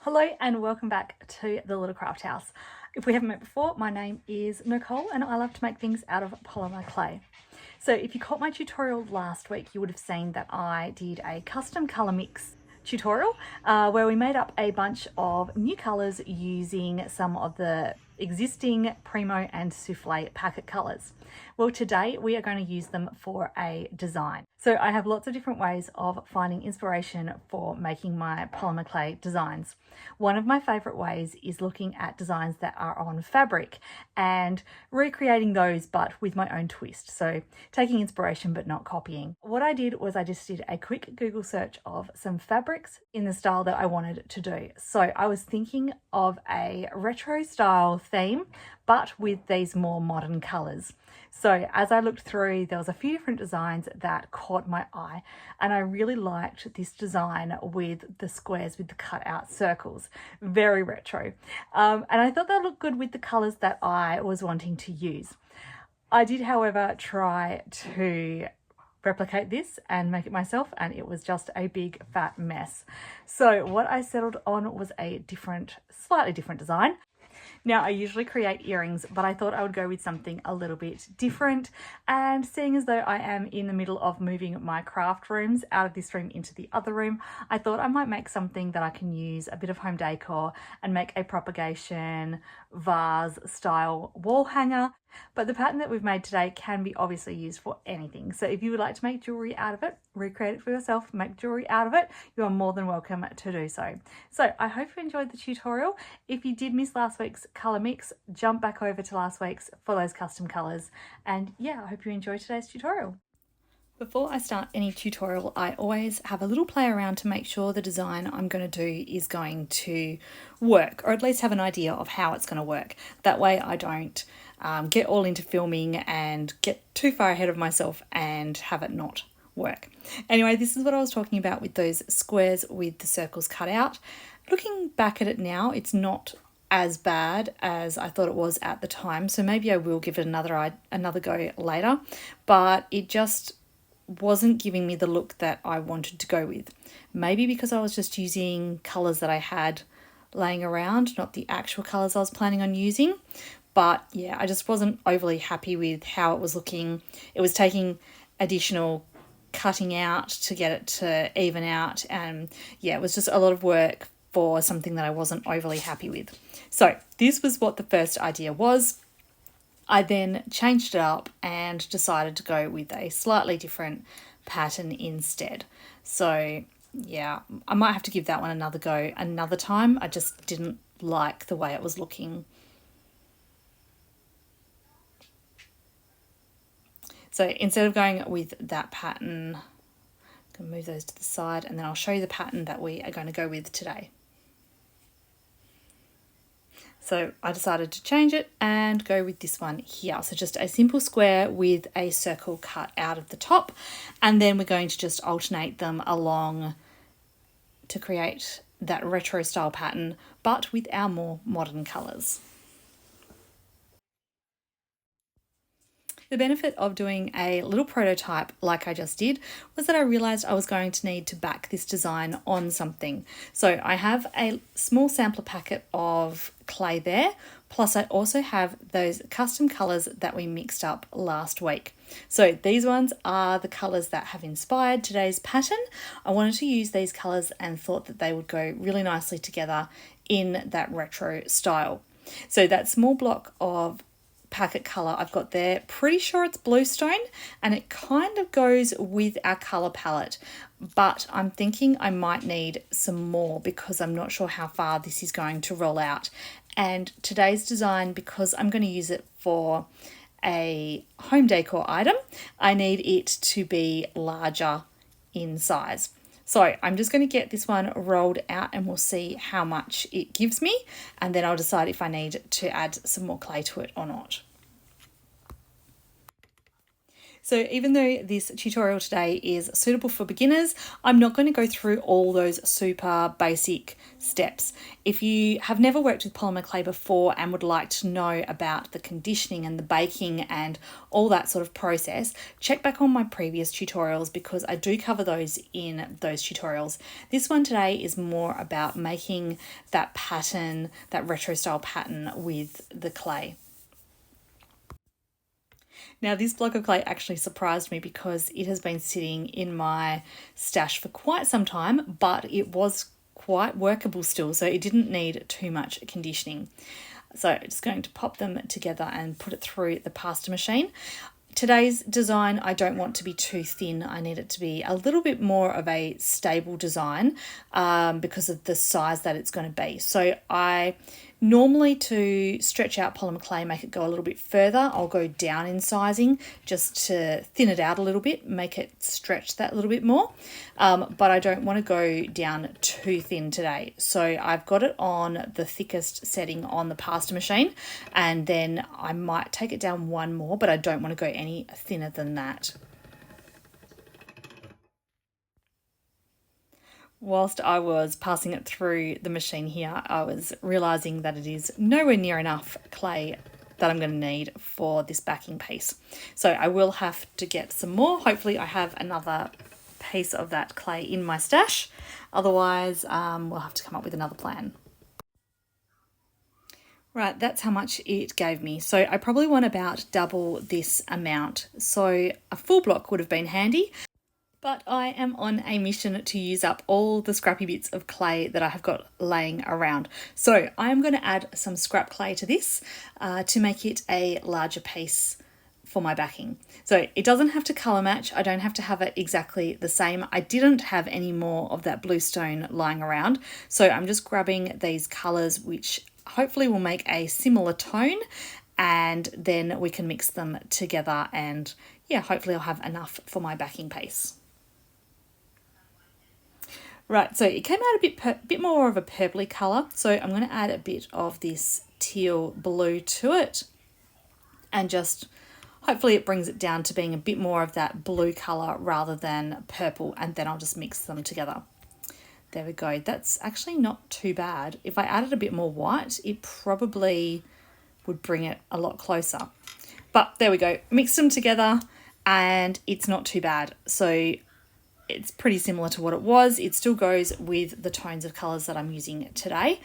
Hello and welcome back to the Little Craft House. If we haven't met before, my name is Nicole and I love to make things out of polymer clay. So if you caught my tutorial last week, you would have seen that I did a custom colour mix tutorial where we made up a bunch of new colours using some of the existing Primo and Souffle packet colours. Well, today we are going to use them for a design. So I have lots of different ways of finding inspiration for making my polymer clay designs. One of my favourite ways is looking at designs that are on fabric and recreating those but with my own twist. So taking inspiration but not copying. What I did was I just did a quick Google search of some fabrics in the style that I wanted to do. So I was thinking of a retro style theme but with these more modern colours. So as I looked through, there was a few different designs that caught my eye, and I really liked this design with the squares with the cut out circles, very retro. And I thought that looked good with the colours that I was wanting to use. I did, however, try to replicate this and make it myself, and it was just a big fat mess. So what I settled on was a slightly different design. Now, I usually create earrings, but I thought I would go with something a little bit different. And seeing as though I am in the middle of moving my craft rooms out of this room into the other room, I thought I might make something that I can use a bit of home decor and make a propagation vase style wall hanger. But the pattern that we've made today can be obviously used for anything. So if you would like to make jewellery out of it, recreate it for yourself, make jewellery out of it, you are more than welcome to do so. So I hope you enjoyed the tutorial. If you did miss last week's colour mix, jump back over to last week's for those custom colours. And yeah, I hope you enjoy today's tutorial. Before I start any tutorial, I always have a little play around to make sure the design I'm going to do is going to work, or at least have an idea of how it's going to work. That way I don't get all into filming and get too far ahead of myself and have it not work. Anyway, this is what I was talking about with those squares with the circles cut out. Looking back at it now, it's not as bad as I thought it was at the time, so maybe I will give it another go later, but it just wasn't giving me the look that I wanted to go with. Maybe because I was just using colours that I had laying around, not the actual colours I was planning on using. But yeah, I just wasn't overly happy with how it was looking. It was taking additional cutting out to get it to even out, and yeah, it was just a lot of work for something that I wasn't overly happy with. So this was what the first idea was. I then changed it up and decided to go with a slightly different pattern instead. So yeah, I might have to give that one another go another time. I just didn't like the way it was looking. So instead of going with that pattern, I'm going to move those to the side and then I'll show you the pattern that we are going to go with today. So I decided to change it and go with this one here. So just a simple square with a circle cut out of the top. And then we're going to just alternate them along to create that retro style pattern, but with our more modern colours. The benefit of doing a little prototype like I just did was that I realised I was going to need to back this design on something. So I have a small sampler packet of clay there, plus I also have those custom colours that we mixed up last week. So these ones are the colours that have inspired today's pattern. I wanted to use these colours and thought that they would go really nicely together in that retro style. So that small block of packet colour I've got there, pretty sure it's bluestone, and it kind of goes with our colour palette, but I'm thinking I might need some more because I'm not sure how far this is going to roll out. And today's design, because I'm going to use it for a home decor item, I need it to be larger in size. So I'm just going to get this one rolled out and we'll see how much it gives me, and then I'll decide if I need to add some more clay to it or not. So even though this tutorial today is suitable for beginners, I'm not going to go through all those super basic steps. If you have never worked with polymer clay before and would like to know about the conditioning and the baking and all that sort of process, check back on my previous tutorials because I do cover those in those tutorials. This one today is more about making that pattern, that retro style pattern with the clay. Now this block of clay actually surprised me because it has been sitting in my stash for quite some time, but it was quite workable still, so it didn't need too much conditioning. So I'm just going to pop them together and put it through the pasta machine. Today's design, I don't want to be too thin. I need it to be a little bit more of a stable design because of the size that it's going to be. So I normally, to stretch out polymer clay, make it go a little bit further, I'll go down in sizing just to thin it out a little bit, make it stretch that a little bit more. But I don't want to go down too thin today. So I've got it on the thickest setting on the pasta machine, and then I might take it down one more, but I don't want to go any thinner than that. Whilst I was passing it through the machine here, I was realising that it is nowhere near enough clay that I'm going to need for this backing piece. So I will have to get some more. Hopefully I have another piece of that clay in my stash. Otherwise, we'll have to come up with another plan. Right, that's how much it gave me. So I probably want about double this amount. So a full block would have been handy. But I am on a mission to use up all the scrappy bits of clay that I have got laying around. So I am going to add some scrap clay to this to make it a larger piece for my backing. So it doesn't have to colour match. I don't have to have it exactly the same. I didn't have any more of that blue stone lying around. So I'm just grabbing these colours which hopefully will make a similar tone, and then we can mix them together, and yeah, hopefully I'll have enough for my backing piece. Right, so it came out a bit more of a purpley colour, so I'm going to add a bit of this teal blue to it, and just hopefully it brings it down to being a bit more of that blue colour rather than purple, and then I'll just mix them together. There we go. That's actually not too bad. If I added a bit more white, it probably would bring it a lot closer. But there we go. Mix them together and it's not too bad. So it's pretty similar to what it was. It still goes with the tones of colours that I'm using today.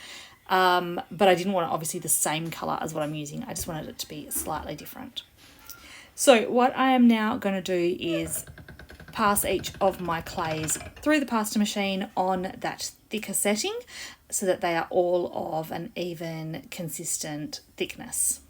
But I didn't want it obviously the same colour as what I'm using. I just wanted it to be slightly different. So what I am now going to do is pass each of my clays through the pasta machine on that thicker setting so that they are all of an even, consistent thickness.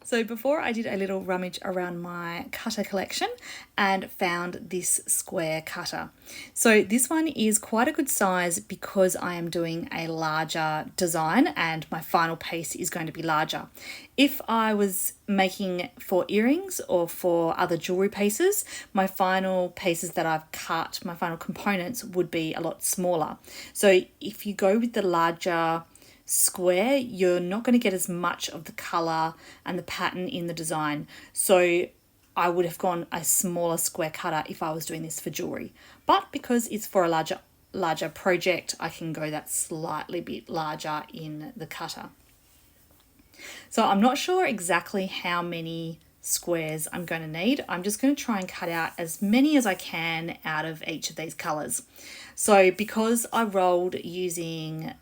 So before I did a little rummage around my cutter collection and found this square cutter. So this one is quite a good size because I am doing a larger design and my final piece is going to be larger. If I was making for earrings or for other jewellery pieces, my final pieces that I've cut, my final components would be a lot smaller. So if you go with the larger square, you're not going to get as much of the colour and the pattern in the design. So I would have gone a smaller square cutter if I was doing this for jewellery. But because it's for a larger project, I can go that slightly bit larger in the cutter. So I'm not sure exactly how many squares I'm going to need. I'm just going to try and cut out as many as I can out of each of these colours. So because I rolled using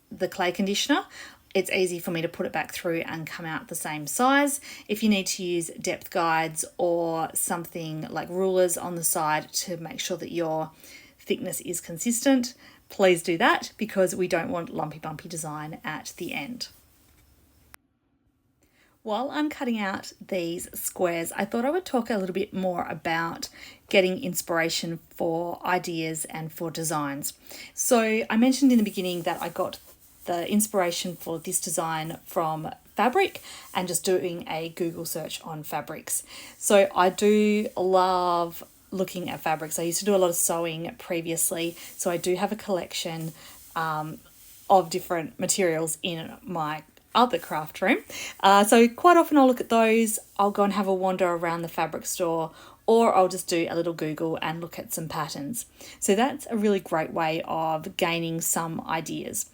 the clay conditioner, it's easy for me to put it back through and come out the same size. If you need to use depth guides or something like rulers on the side to make sure that your thickness is consistent, please do that because we don't want lumpy bumpy design at the end. While I'm cutting out these squares, I thought I would talk a little bit more about getting inspiration for ideas and for designs. So I mentioned in the beginning that I got the inspiration for this design from fabric and just doing a Google search on fabrics. So I do love looking at fabrics. I used to do a lot of sewing previously, so I do have a collection of different materials in my other craft room. So quite often I'll look at those, I'll go and have a wander around the fabric store, or I'll just do a little Google and look at some patterns. So that's a really great way of gaining some ideas.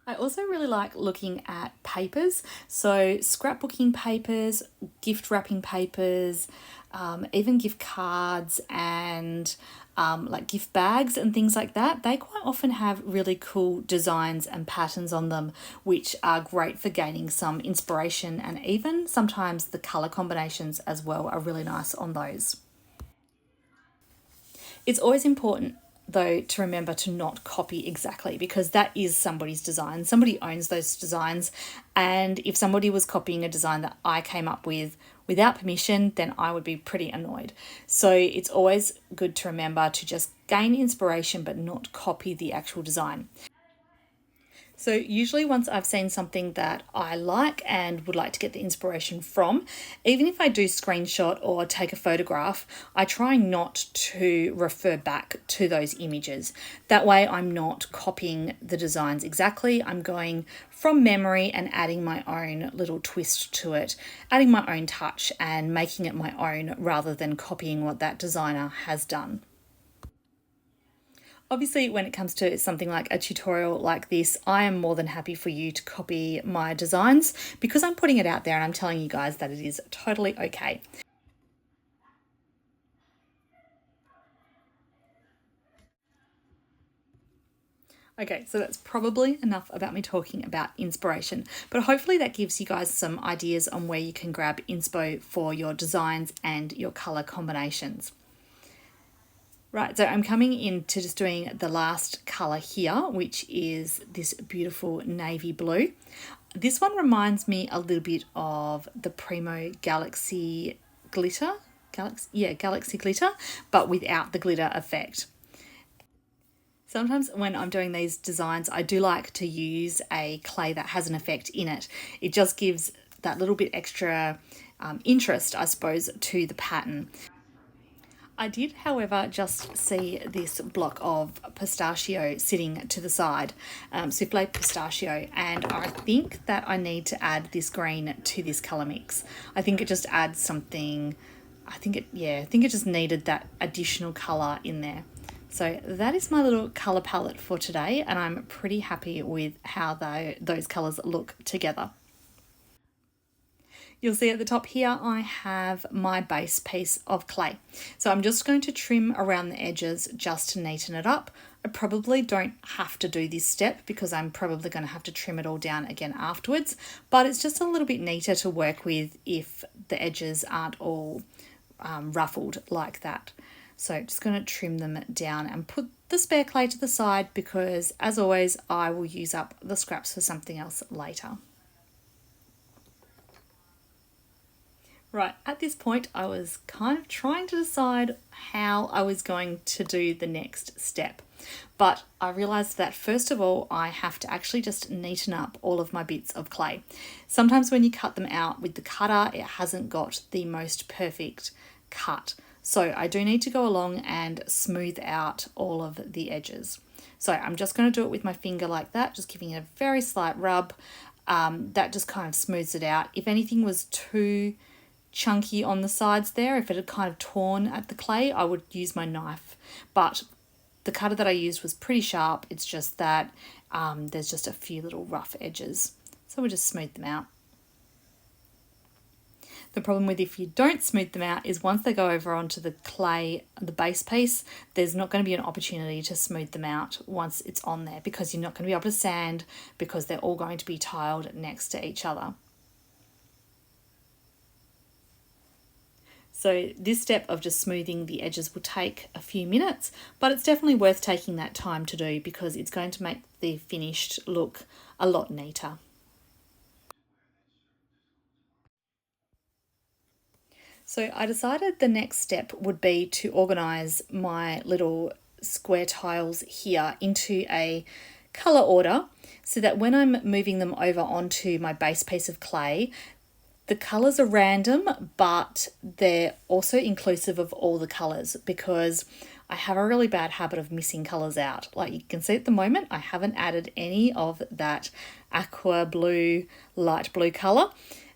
I also really like looking at papers, so scrapbooking papers, gift wrapping papers, even gift cards and like gift bags and things like that. They quite often have really cool designs and patterns on them, which are great for gaining some inspiration, and even sometimes the colour combinations as well are really nice on those. It's always important though to remember to not copy exactly, because that is somebody's design. Somebody owns those designs, and if somebody was copying a design that I came up with without permission, then I would be pretty annoyed. So it's always good to remember to just gain inspiration but not copy the actual design. So usually once I've seen something that I like and would like to get the inspiration from, even if I do screenshot or take a photograph, I try not to refer back to those images. That way I'm not copying the designs exactly. I'm going from memory and adding my own little twist to it, adding my own touch and making it my own rather than copying what that designer has done. Obviously, when it comes to something like a tutorial like this, I am more than happy for you to copy my designs because I'm putting it out there and I'm telling you guys that it is totally okay. Okay, so that's probably enough about me talking about inspiration, but hopefully that gives you guys some ideas on where you can grab inspo for your designs and your colour combinations. Right, so I'm coming into just doing the last colour here, which is this beautiful navy blue. This one reminds me a little bit of the Primo Galaxy Glitter. Galaxy Glitter, but without the glitter effect. Sometimes when I'm doing these designs, I do like to use a clay that has an effect in it. It just gives that little bit extra interest, I suppose, to the pattern. I did, however, just see this block of pistachio sitting to the side, souffle pistachio, and I think that I need to add this green to this colour mix. I think it just adds something, I think it just needed that additional colour in there. So that is my little colour palette for today, and I'm pretty happy with how those colours look together. You'll see at the top here I have my base piece of clay. So I'm just going to trim around the edges just to neaten it up. I probably don't have to do this step because I'm probably going to have to trim it all down again afterwards, but it's just a little bit neater to work with if the edges aren't all ruffled like that. So just going to trim them down and put the spare clay to the side because, as always, I will use up the scraps for something else later. Right, at this point I was kind of trying to decide how I was going to do the next step. But I realised that first of all I have to actually just neaten up all of my bits of clay. Sometimes when you cut them out with the cutter, it hasn't got the most perfect cut. So I do need to go along and smooth out all of the edges. So I'm just going to do it with my finger like that, just giving it a very slight rub. That just kind of smooths it out. If anything was too chunky on the sides there, if it had kind of torn at the clay, I would use my knife, but the cutter that I used was pretty sharp. It's just that there's just a few little rough edges, so we'll just smooth them out. The problem with if you don't smooth them out is once they go over onto the clay, the base piece, there's not going to be an opportunity to smooth them out once it's on there because you're not going to be able to sand because they're all going to be tiled next to each other. So this step of just smoothing the edges will take a few minutes, but it's definitely worth taking that time to do because it's going to make the finished look a lot neater. So I decided the next step would be to organise my little square tiles here into a colour order so that when I'm moving them over onto my base piece of clay, The colours are random, but they're also inclusive of all the colours because I have a really bad habit of missing colours out. Like you can see at the moment, I haven't added any of that aqua blue, light blue colour.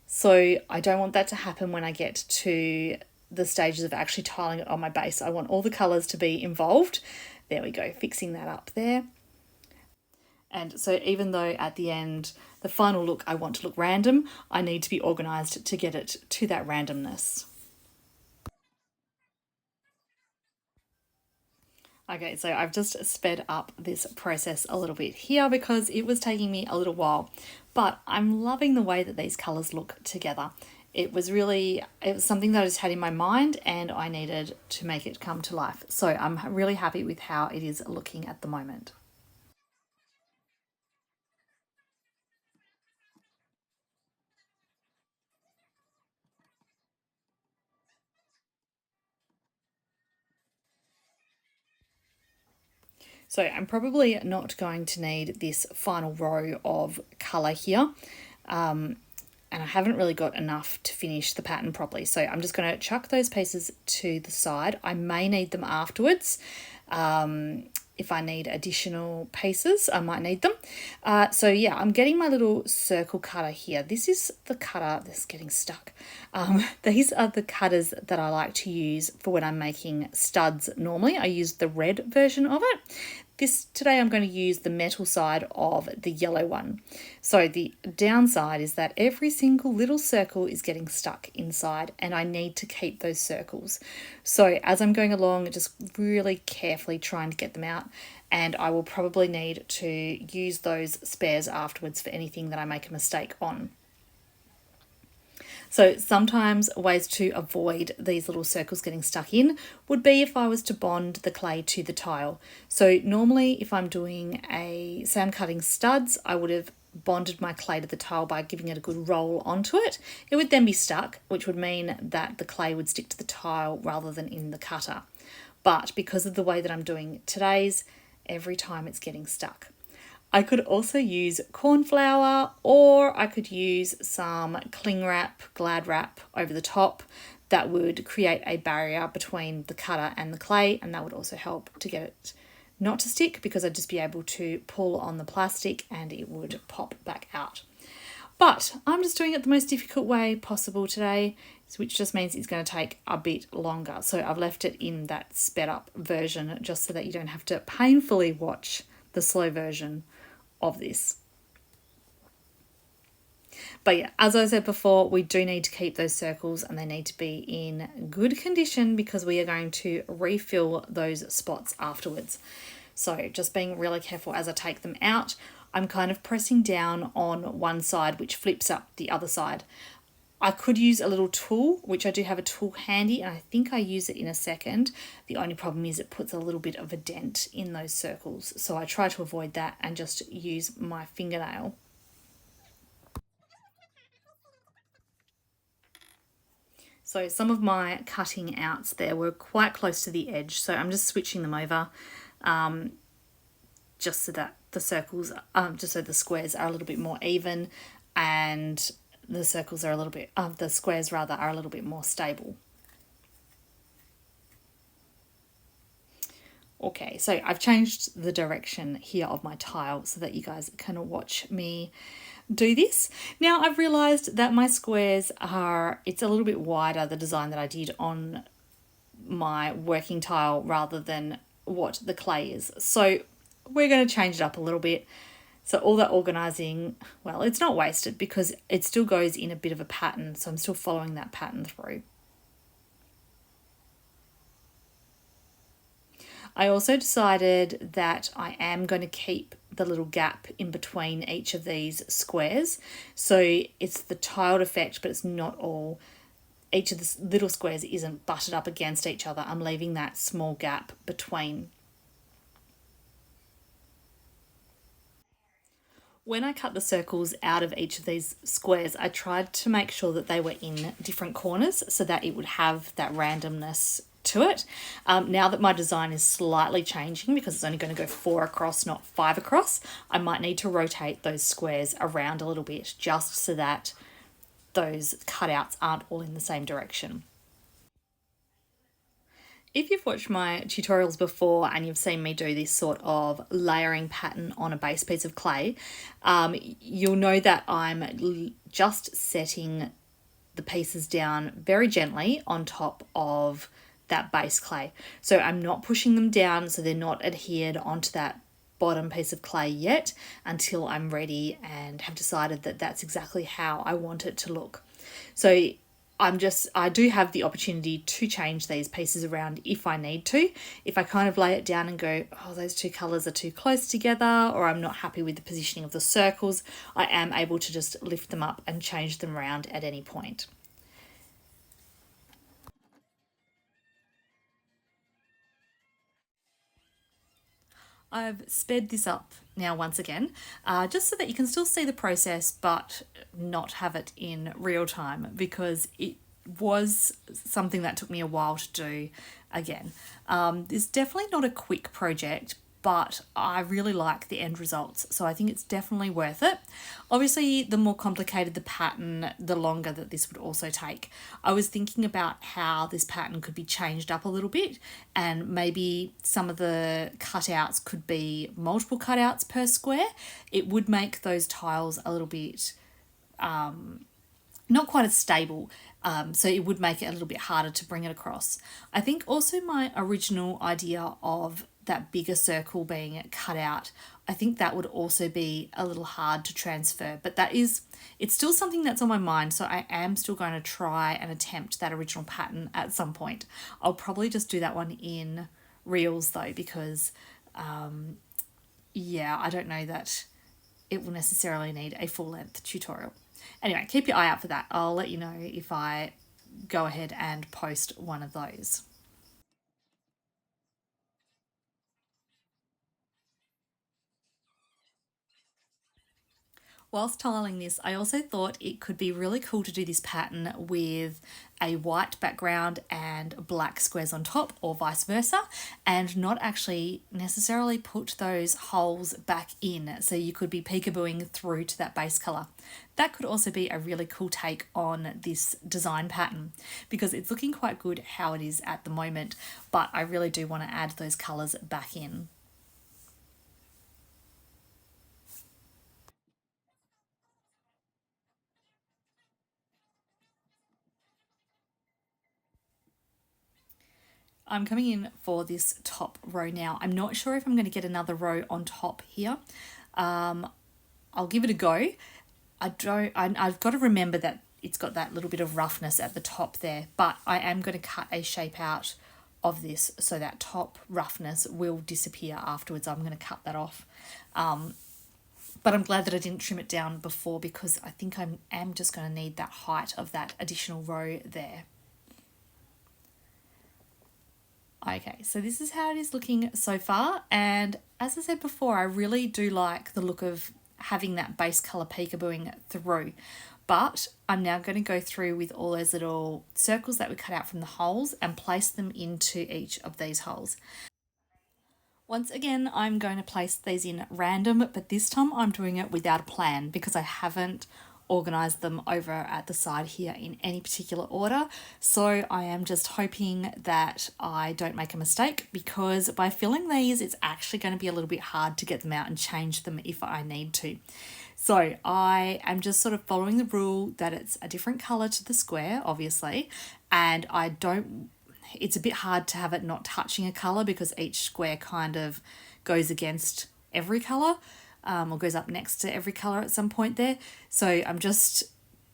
So I don't want that to happen when I get to the stages of actually tiling it on my base. I want all the colours to be involved. There we go, fixing that up there. And so even though at the end, the final look, I want to look random, I need to be organised to get it to that randomness. Okay, so I've just sped up this process a little bit here because it was taking me a little while, but I'm loving the way that these colours look together. It was something that I just had in my mind and I needed to make it come to life. So I'm really happy with how it is looking at the moment. So I'm probably not going to need this final row of colour here. And I haven't really got enough to finish the pattern properly. So I'm just going to chuck those pieces to the side. I may need them afterwards. If I need additional pieces, I might need them. So yeah, I'm getting my little circle cutter here. This is the cutter that's getting stuck. These are the cutters that I like to use for when I'm making studs normally. I use the red version of it. Today I'm going to use the metal side of the yellow one. So the downside is that every single little circle is getting stuck inside and I need to keep those circles. So as I'm going along, just really carefully trying to get them out, and I will probably need to use those spares afterwards for anything that I make a mistake on. So sometimes ways to avoid these little circles getting stuck in would be if I was to bond the clay to the tile. So normally if I'm say I'm cutting studs, I would have bonded my clay to the tile by giving it a good roll onto it. It would then be stuck, which would mean that the clay would stick to the tile rather than in the cutter. But because of the way that I'm doing today's, every time it's getting stuck. I could also use corn flour, or I could use some cling wrap, glad wrap over the top. That would create a barrier between the cutter and the clay, and that would also help to get it not to stick because I'd just be able to pull on the plastic and it would pop back out. But I'm just doing it the most difficult way possible today, which just means it's going to take a bit longer. So I've left it in that sped up version just so that you don't have to painfully watch the slow version of this. But yeah, as I said before, we do need to keep those circles and they need to be in good condition because we are going to refill those spots afterwards. So just being really careful as I take them out. I'm kind of pressing down on one side, which flips up the other side. I could use a little tool, which I do have a tool handy, and I think I use it in a second. The only problem is it puts a little bit of a dent in those circles. So I try to avoid that and just use my fingernail. So some of my cutting outs there were quite close to the edge. So I'm just switching them over just so that the circles, just so the squares are a little bit more even and the circles are a little bit, the squares rather, are a little bit more stable. Okay, so I've changed the direction here of my tile so that you guys can watch me do this. Now I've realized that my squares it's a little bit wider, the design that I did on my working tile rather than what the clay is. So we're going to change it up a little bit. So all that organising, well, it's not wasted because it still goes in a bit of a pattern. So I'm still following that pattern through. I also decided that I am going to keep the little gap in between each of these squares. So it's the tiled effect, but it's not all. Each of the little squares isn't butted up against each other. I'm leaving that small gap between. When I cut the circles out of each of these squares, I tried to make sure that they were in different corners so that it would have that randomness to it. Now that my design is slightly changing because it's only going to go 4 across, not 5 across, I might need to rotate those squares around a little bit just so that those cutouts aren't all in the same direction. If you've watched my tutorials before and you've seen me do this sort of layering pattern on a base piece of clay, you'll know that I'm just setting the pieces down very gently on top of that base clay. So I'm not pushing them down so they're not adhered onto that bottom piece of clay yet until I'm ready and have decided that that's exactly how I want it to look. So I do have the opportunity to change these pieces around if I need to. If I kind of lay it down and go, oh, those two colours are too close together, or I'm not happy with the positioning of the circles, I am able to just lift them up and change them around at any point. I've sped this up now once again, just so that you can still see the process but not have it in real time, because it was something that took me a while to do again. It's definitely not a quick project, but I really like the end results, so I think it's definitely worth it. Obviously, the more complicated the pattern, the longer that this would also take. I was thinking about how this pattern could be changed up a little bit, and maybe some of the cutouts could be multiple cutouts per square. It would make those tiles a little bit not quite as stable, so it would make it a little bit harder to bring it across. I think also my original idea of that bigger circle being cut out, I think that would also be a little hard to transfer, but it's still something that's on my mind, so I am still going to try and attempt that original pattern at some point. I'll probably just do that one in reels though, because yeah, I don't know that it will necessarily need a full-length tutorial. Anyway, keep your eye out for that. I'll let you know if I go ahead and post one of those. Whilst tiling this, I also thought it could be really cool to do this pattern with a white background and black squares on top, or vice versa, and not actually necessarily put those holes back in, so you could be peekabooing through to that base colour. That could also be a really cool take on this design pattern, because it's looking quite good how it is at the moment, but I really do want to add those colours back in. I'm coming in for this top row now. I'm not sure if I'm going to get another row on top here. I'll give it a go. I've got to remember that it's got that little bit of roughness at the top there, but I am going to cut a shape out of this so that top roughness will disappear afterwards. I'm going to cut that off. But I'm glad that I didn't trim it down before, because I think I am just going to need that height of that additional row there. Okay, so this is how it is looking so far, and as I said before, I really do like the look of having that base colour peekabooing through, but I'm now going to go through with all those little circles that we cut out from the holes and place them into each of these holes. Once again, I'm going to place these in random, but this time I'm doing it without a plan, because I haven't organised them over at the side here in any particular order. So I am just hoping that I don't make a mistake, because by filling these, it's actually going to be a little bit hard to get them out and change them if I need to. So I am just sort of following the rule that it's a different colour to the square, obviously, and it's a bit hard to have it not touching a colour, because each square kind of goes against every colour, or goes up next to every colour at some point there. So I'm just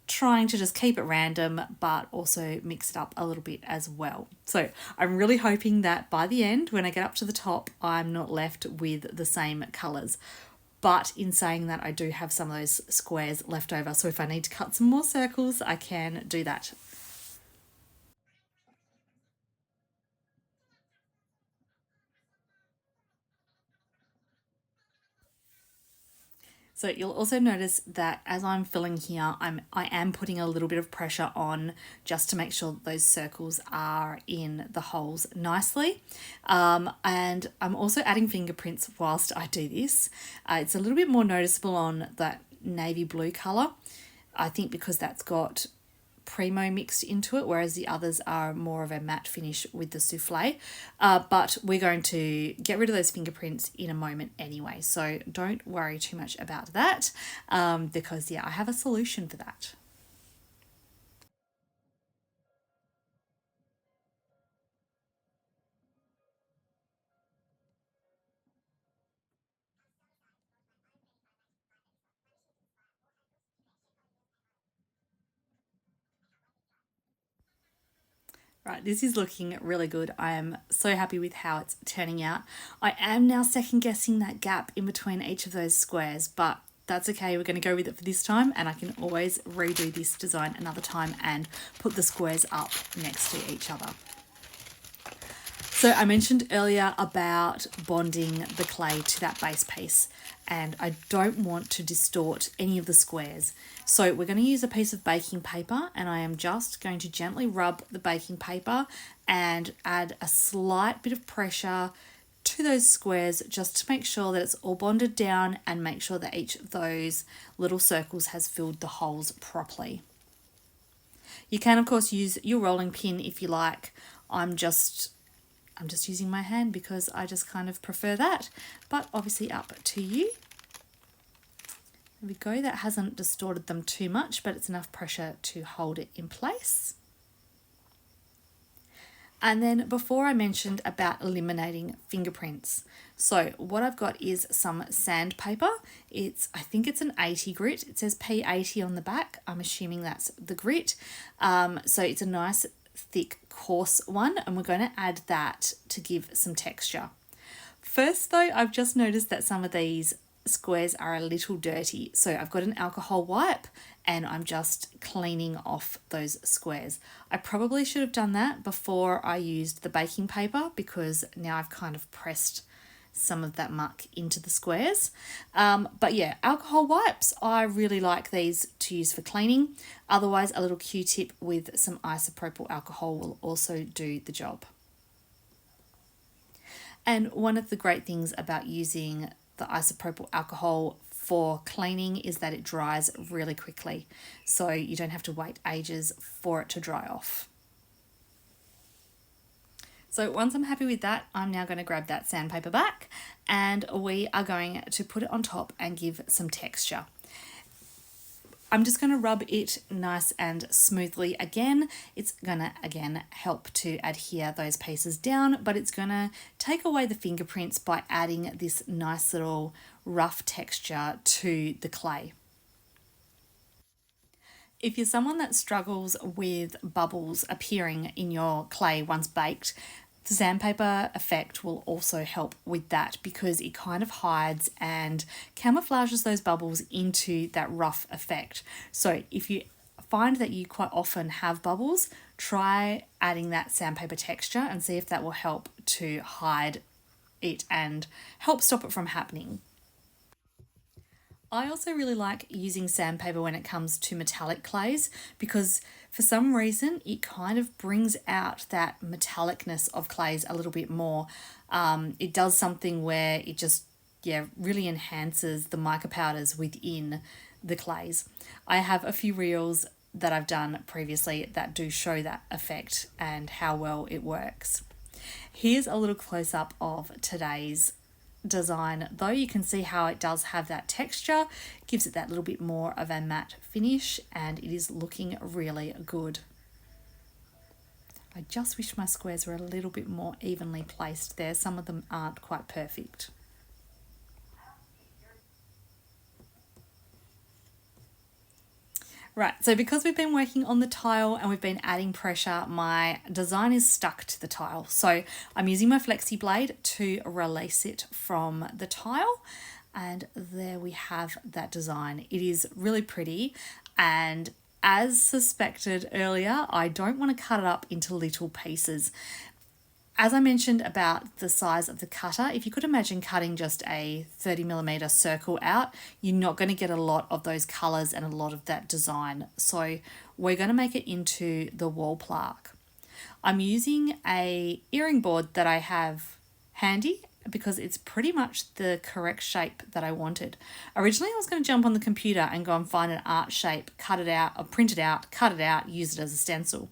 trying to just keep it random, but also mix it up a little bit as well. So I'm really hoping that by the end, when I get up to the top, I'm not left with the same colours. But in saying that, I do have some of those squares left over, so if I need to cut some more circles, I can do that. So you'll also notice that as I'm filling here, I am putting a little bit of pressure on, just to make sure that those circles are in the holes nicely. And I'm also adding fingerprints whilst I do this. It's a little bit more noticeable on that navy blue colour. I think because that's got Primo mixed into it, whereas the others are more of a matte finish with the souffle. But we're going to get rid of those fingerprints in a moment anyway, so don't worry too much about that, because yeah, I have a solution for that. Right, this is looking really good. I am so happy with how it's turning out. I am now second guessing that gap in between each of those squares, but that's okay. We're going to go with it for this time, and I can always redo this design another time and put the squares up next to each other. So I mentioned earlier about bonding the clay to that base piece, and I don't want to distort any of the squares. So we're going to use a piece of baking paper, and I am just going to gently rub the baking paper and add a slight bit of pressure to those squares just to make sure that it's all bonded down and make sure that each of those little circles has filled the holes properly. You can of course use your rolling pin if you like. I'm just using my hand because I just kind of prefer that, but obviously up to you. There we go, that hasn't distorted them too much, but it's enough pressure to hold it in place. And then before I mentioned about eliminating fingerprints. So what I've got is some sandpaper. I think it's an 80 grit. It says P80 on the back. I'm assuming that's the grit. So it's a nice thick coarse one, and we're going to add that to give some texture. First though, I've just noticed that some of these squares are a little dirty, so I've got an alcohol wipe and I'm just cleaning off those squares. I probably should have done that before I used the baking paper, because now I've kind of pressed some of that muck into the squares. But yeah, alcohol wipes, I really like these to use for cleaning. Otherwise, a little Q-tip with some isopropyl alcohol will also do the job. And one of the great things about using the isopropyl alcohol for cleaning is that it dries really quickly, so you don't have to wait ages for it to dry off. So once I'm happy with that, I'm now going to grab that sandpaper back and we are going to put it on top and give some texture. I'm just going to rub it nice and smoothly again. It's going to, again, help to adhere those pieces down, but it's going to take away the fingerprints by adding this nice little rough texture to the clay. If you're someone that struggles with bubbles appearing in your clay once baked, the sandpaper effect will also help with that, because it kind of hides and camouflages those bubbles into that rough effect. So if you find that you quite often have bubbles, try adding that sandpaper texture and see if that will help to hide it and help stop it from happening. I also really like using sandpaper when it comes to metallic clays, because for some reason it kind of brings out that metallicness of clays a little bit more. It does something where it just really enhances the mica powders within the clays. I have a few reels that I've done previously that do show that effect and how well it works. Here's a little close-up of today's design, though. You can see how it does have that texture, gives it that little bit more of a matte finish, and it is looking really good. I just wish my squares were a little bit more evenly placed there. Some of them aren't quite perfect. Right, so because we've been working on the tile and we've been adding pressure, my design is stuck to the tile. So I'm using my flexi blade to release it from the tile, and there we have that design. It is really pretty, and as suspected earlier, I don't want to cut it up into little pieces. As I mentioned about the size of the cutter, if you could imagine cutting just a 30mm circle out, you're not going to get a lot of those colours and a lot of that design. So we're going to make it into the wall plaque. I'm using a earring board that I have handy, because it's pretty much the correct shape that I wanted. Originally I was going to jump on the computer and go and find an art shape, cut it out, or print it out, cut it out, use it as a stencil.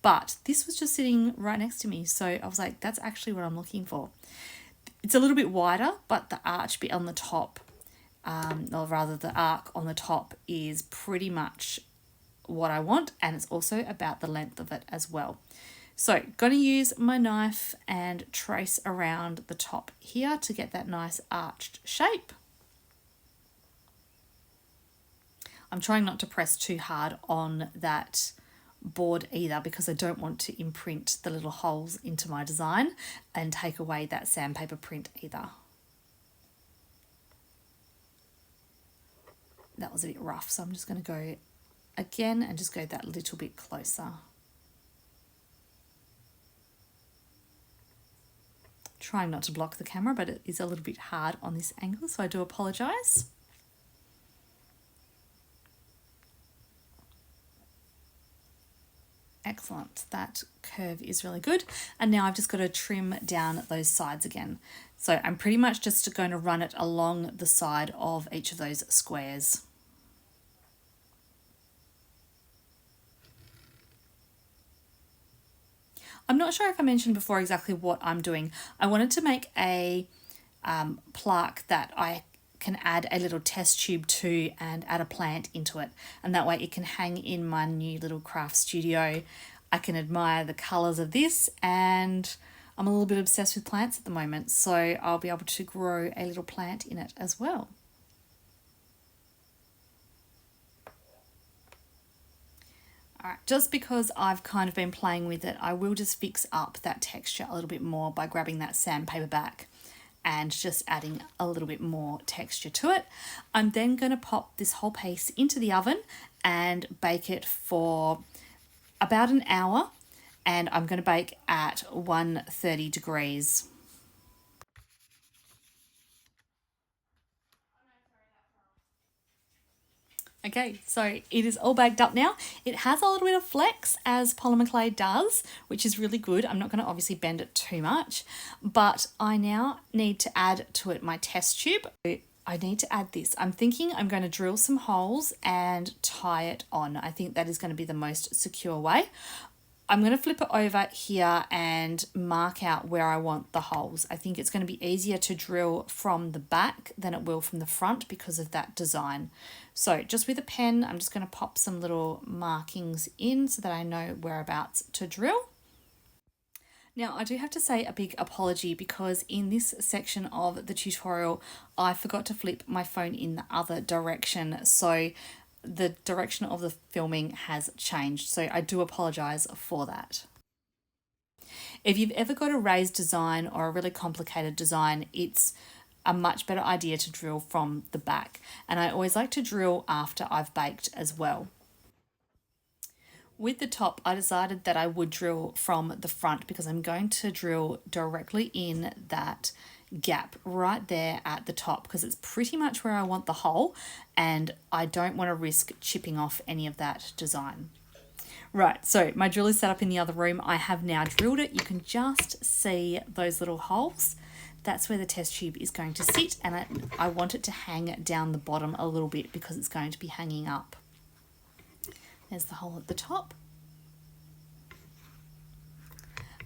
But this was just sitting right next to me, so I was like, that's actually what I'm looking for. It's a little bit wider, but the arch bit on the top, or rather the arc on the top, is pretty much what I want, and it's also about the length of it as well. So going to use my knife and trace around the top here to get that nice arched shape. I'm trying not to press too hard on that board either, because I don't want to imprint the little holes into my design and take away that sandpaper print either. That was a bit rough, so I'm just going to go again and just go that little bit closer. Trying not to block the camera, but it is a little bit hard on this angle, so I do apologise. Excellent, that curve is really good. And now I've just got to trim down those sides again. So I'm pretty much just going to run it along the side of each of those squares. I'm not sure if I mentioned before exactly what I'm doing. I wanted to make a plaque that I can add a little test tube to and add a plant into it, and that way it can hang in my new little craft studio. I can admire the colours of this, and I'm a little bit obsessed with plants at the moment, so I'll be able to grow a little plant in it as well. Alright, just because I've kind of been playing with it, I will just fix up that texture a little bit more by grabbing that sandpaper back and just adding a little bit more texture to it. I'm then going to pop this whole piece into the oven and bake it for about an hour, and I'm going to bake at 130 degrees. Okay, so it is all baked up now. It has a little bit of flex, as polymer clay does, which is really good. I'm not going to obviously bend it too much, but I now need to add to it my test tube. I need to add this. I'm thinking I'm going to drill some holes and tie it on. I think that is going to be the most secure way. I'm going to flip it over here and mark out where I want the holes. I think it's going to be easier to drill from the back than it will from the front because of that design. So just with a pen, I'm just going to pop some little markings in so that I know whereabouts to drill. Now, I do have to say a big apology because in this section of the tutorial, I forgot to flip my phone in the other direction. So the direction of the filming has changed. So I do apologize for that. If you've ever got a raised design or a really complicated design, it's a much better idea to drill from the back. And I always like to drill after I've baked as well. With the top, I decided that I would drill from the front because I'm going to drill directly in that gap right there at the top because it's pretty much where I want the hole and I don't want to risk chipping off any of that design. Right, so my drill is set up in the other room. I have now drilled it. You can just see those little holes. That's where the test tube is going to sit, and I want it to hang down the bottom a little bit because it's going to be hanging up. There's the hole at the top.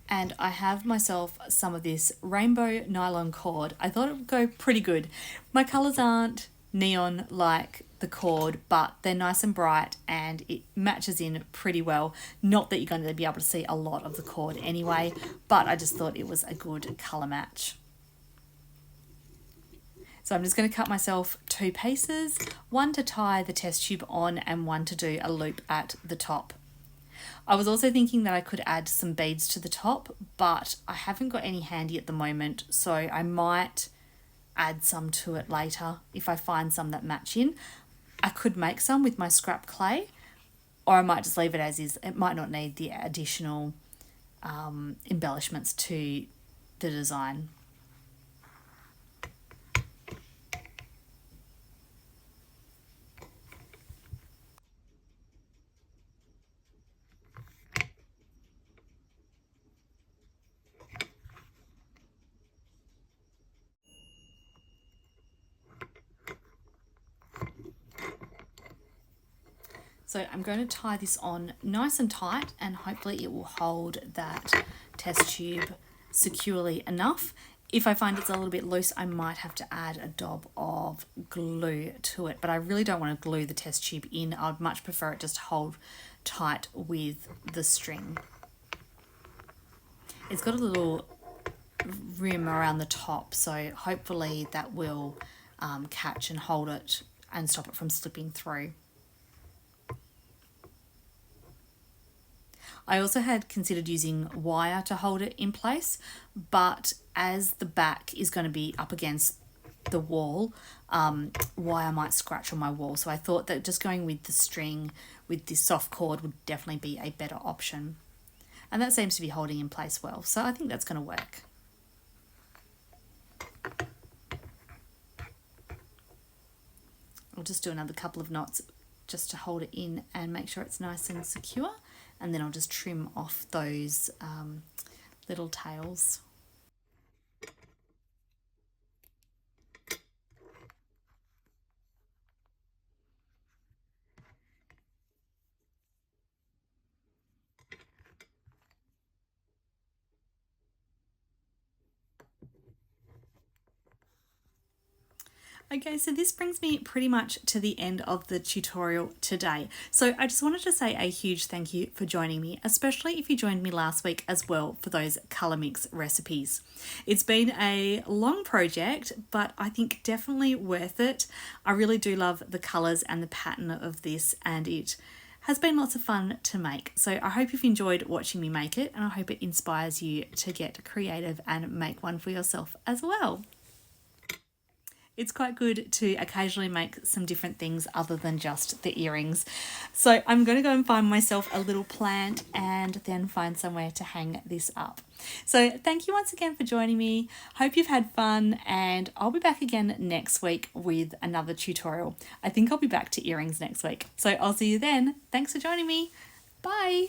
And I have myself some of this rainbow nylon cord. I thought it would go pretty good. My colours aren't neon like the cord, but they're nice and bright and it matches in pretty well. Not that you're going to be able to see a lot of the cord anyway, but I just thought it was a good colour match. So I'm just going to cut myself 2 pieces, one to tie the test tube on and one to do a loop at the top. I was also thinking that I could add some beads to the top, but I haven't got any handy at the moment, so I might add some to it later if I find some that match in. I could make some with my scrap clay, or I might just leave it as is. It might not need the additional embellishments to the design. So I'm going to tie this on nice and tight, and hopefully it will hold that test tube securely enough. If I find it's a little bit loose, I might have to add a dab of glue to it, but I really don't want to glue the test tube in. I'd much prefer it just hold tight with the string. It's got a little rim around the top, so hopefully that will catch and hold it and stop it from slipping through. I also had considered using wire to hold it in place, but as the back is going to be up against the wall, wire might scratch on my wall. So I thought that just going with the string with this soft cord would definitely be a better option. And that seems to be holding in place well, so I think that's going to work. I'll just do another couple of knots just to hold it in and make sure it's nice and secure. And then I'll just trim off those little tails. Okay, so this brings me pretty much to the end of the tutorial today. So I just wanted to say a huge thank you for joining me, especially if you joined me last week as well for those colour mix recipes. It's been a long project, but I think definitely worth it. I really do love the colours and the pattern of this, and it has been lots of fun to make. So I hope you've enjoyed watching me make it, and I hope it inspires you to get creative and make one for yourself as well. It's quite good to occasionally make some different things other than just the earrings. So I'm going to go and find myself a little plant and then find somewhere to hang this up. So thank you once again for joining me. Hope you've had fun, and I'll be back again next week with another tutorial. I think I'll be back to earrings next week. So I'll see you then. Thanks for joining me. Bye.